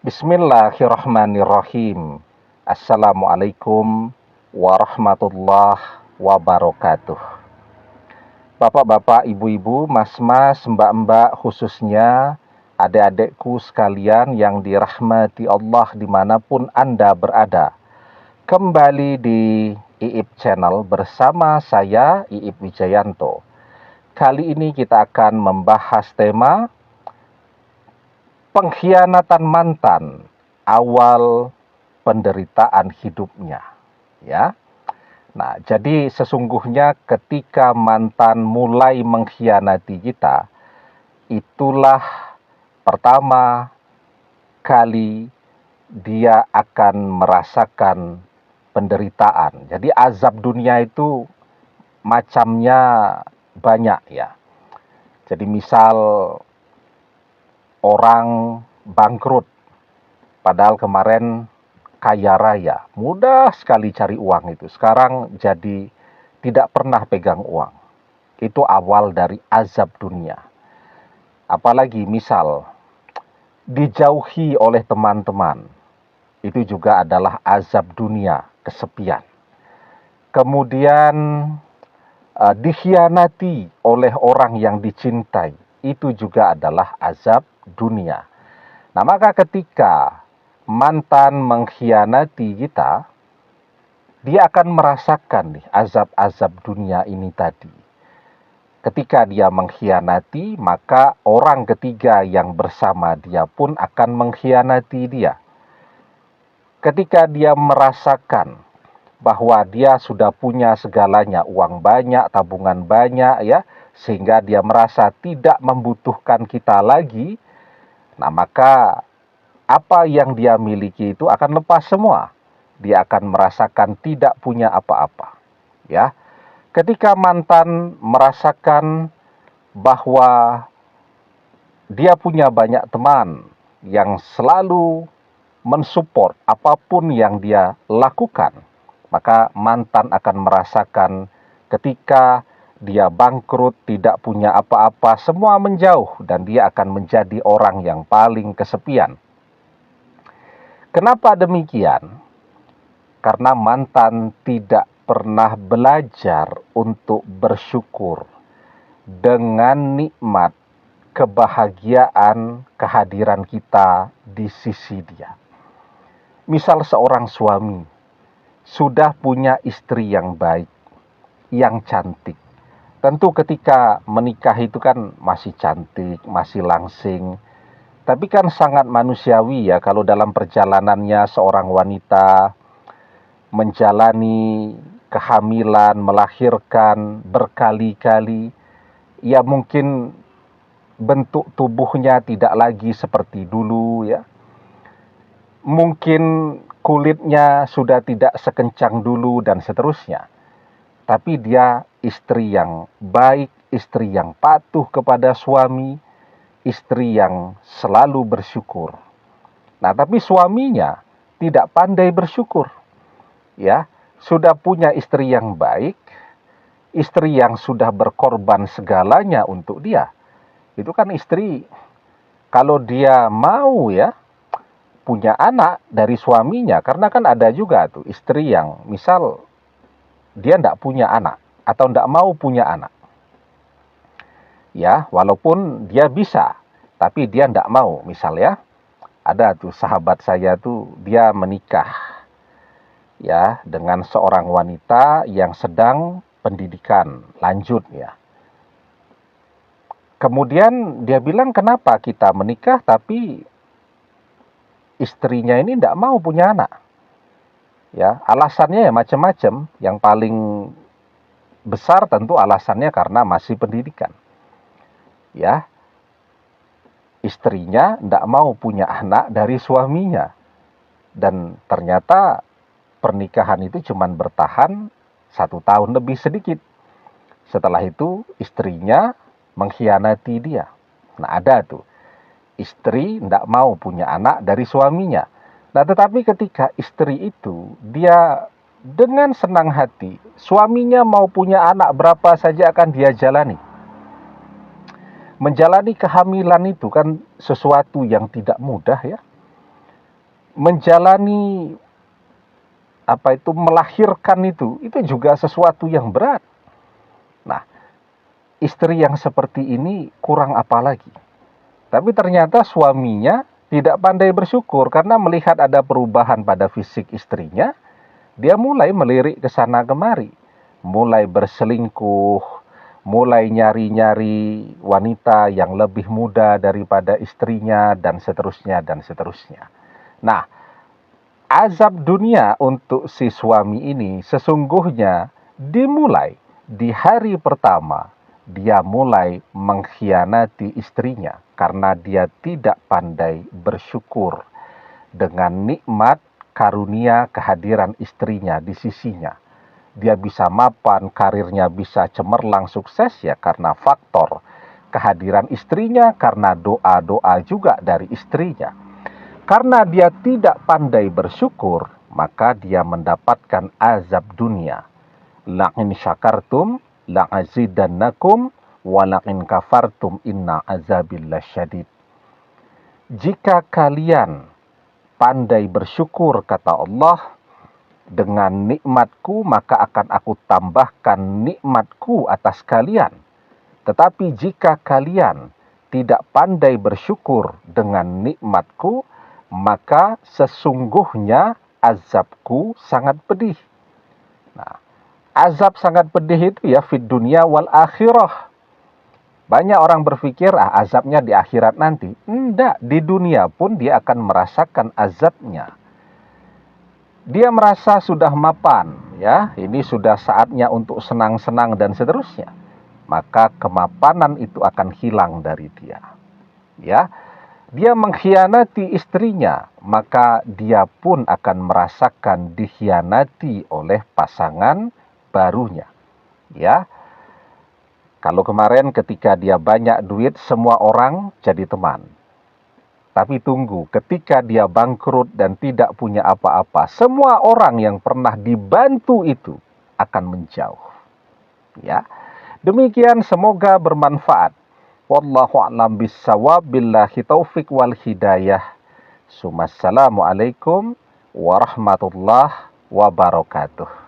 Bismillahirrahmanirrahim. Assalamualaikum warahmatullahi wabarakatuh. Bapak-bapak, ibu-ibu, mas-mas, mbak-mbak, khususnya adik-adikku sekalian yang dirahmati Allah dimanapun Anda berada. Kembali di IIP Channel bersama saya, IIP Wijayanto. Kali ini kita akan membahas tema pengkhianatan mantan, awal penderitaan hidupnya. Ya. Nah, jadi sesungguhnya ketika mantan mulai mengkhianati kita, itulah pertama kali dia akan merasakan penderitaan. Jadi azab dunia itu macamnya banyak ya. Jadi misal orang bangkrut, padahal kemarin kaya raya, mudah sekali cari uang itu. Sekarang jadi tidak pernah pegang uang. Itu awal dari azab dunia. Apalagi misal dijauhi oleh teman-teman, itu juga adalah azab dunia, kesepian. Kemudian dikhianati oleh orang yang dicintai, itu juga adalah azab dunia. Nah, maka ketika mantan mengkhianati kita, dia akan merasakan nih azab-azab dunia ini tadi. Ketika dia mengkhianati, maka orang ketiga yang bersama dia pun akan mengkhianati dia. Ketika dia merasakan bahwa dia sudah punya segalanya, uang banyak, tabungan banyak ya, sehingga dia merasa tidak membutuhkan kita lagi, nah maka apa yang dia miliki itu akan lepas semua. Dia akan merasakan tidak punya apa-apa. Ya. Ketika mantan merasakan bahwa dia punya banyak teman yang selalu mensupport apapun yang dia lakukan, maka mantan akan merasakan ketika dia bangkrut, tidak punya apa-apa, semua menjauh dan dia akan menjadi orang yang paling kesepian. Kenapa demikian? Karena mantan tidak pernah belajar untuk bersyukur dengan nikmat kebahagiaan kehadiran kita di sisi dia. Misal seorang suami sudah punya istri yang baik, yang cantik. Tentu ketika menikah itu kan masih cantik, masih langsing. Tapi kan sangat manusiawi ya kalau dalam perjalanannya seorang wanita menjalani kehamilan, melahirkan berkali-kali, ya mungkin bentuk tubuhnya tidak lagi seperti dulu ya. Mungkin kulitnya sudah tidak sekencang dulu dan seterusnya. Tapi dia istri yang baik, istri yang patuh kepada suami, istri yang selalu bersyukur. Nah, tapi suaminya tidak pandai bersyukur. Ya, sudah punya istri yang baik, istri yang sudah berkorban segalanya untuk dia. Itu kan istri, kalau dia mau ya, punya anak dari suaminya, karena kan ada juga tuh istri yang misal dia tidak punya anak atau tidak mau punya anak. Ya, walaupun dia bisa, tapi dia tidak mau. Misal ya, ada tuh sahabat saya tuh dia menikah ya dengan seorang wanita yang sedang pendidikan lanjut ya. Kemudian dia bilang, kenapa kita menikah tapi istrinya ini tidak mau punya anak? Ya, alasannya ya macam-macam. Yang paling besar tentu alasannya karena masih pendidikan. Ya, istrinya tidak mau punya anak dari suaminya. Dan ternyata pernikahan itu cuma bertahan 1 tahun lebih sedikit. Setelah itu istrinya mengkhianati dia. Nah, ada tuh istri tidak mau punya anak dari suaminya. Nah, tetapi ketika istri itu dia dengan senang hati, suaminya mau punya anak berapa saja akan dia jalani. Menjalani kehamilan itu kan sesuatu yang tidak mudah ya. menjalani melahirkan itu juga sesuatu yang berat. Nah, istri yang seperti ini kurang apa lagi? Tapi ternyata suaminya tidak pandai bersyukur karena melihat ada perubahan pada fisik istrinya, dia mulai melirik ke sana kemari, mulai berselingkuh, mulai nyari-nyari wanita yang lebih muda daripada istrinya, dan seterusnya, dan seterusnya. Nah, azab dunia untuk si suami ini sesungguhnya dimulai di hari pertama dia mulai mengkhianati istrinya karena dia tidak pandai bersyukur dengan nikmat karunia kehadiran istrinya di sisinya. Dia bisa mapan, karirnya bisa cemerlang sukses ya karena faktor kehadiran istrinya, karena doa-doa juga dari istrinya. Karena dia tidak pandai bersyukur, maka dia mendapatkan azab dunia. La'in syakartum la'azidannakum wala'in kafartum inna azabillah syadid. Jika kalian pandai bersyukur, kata Allah, dengan nikmatku maka akan aku tambahkan nikmatku atas kalian. Tetapi jika kalian tidak pandai bersyukur dengan nikmatku, maka sesungguhnya azabku sangat pedih. Nah, azab sangat pedih itu ya fid dunia wal akhirah. Banyak orang berpikir azabnya di akhirat nanti. Tidak, di dunia pun dia akan merasakan azabnya. Dia merasa sudah mapan, ya, ini sudah saatnya untuk senang-senang dan seterusnya. Maka kemapanan itu akan hilang dari dia. Ya, dia mengkhianati istrinya, maka dia pun akan merasakan dikhianati oleh pasangan barunya. Ya, kalau kemarin ketika dia banyak duit, semua orang jadi teman. Tapi tunggu, ketika dia bangkrut dan tidak punya apa-apa, semua orang yang pernah dibantu itu akan menjauh. Ya, demikian semoga bermanfaat. Wallahu a'lam bissawab, billahi taufik wal hidayah. Assalamualaikum warahmatullahi wabarakatuh.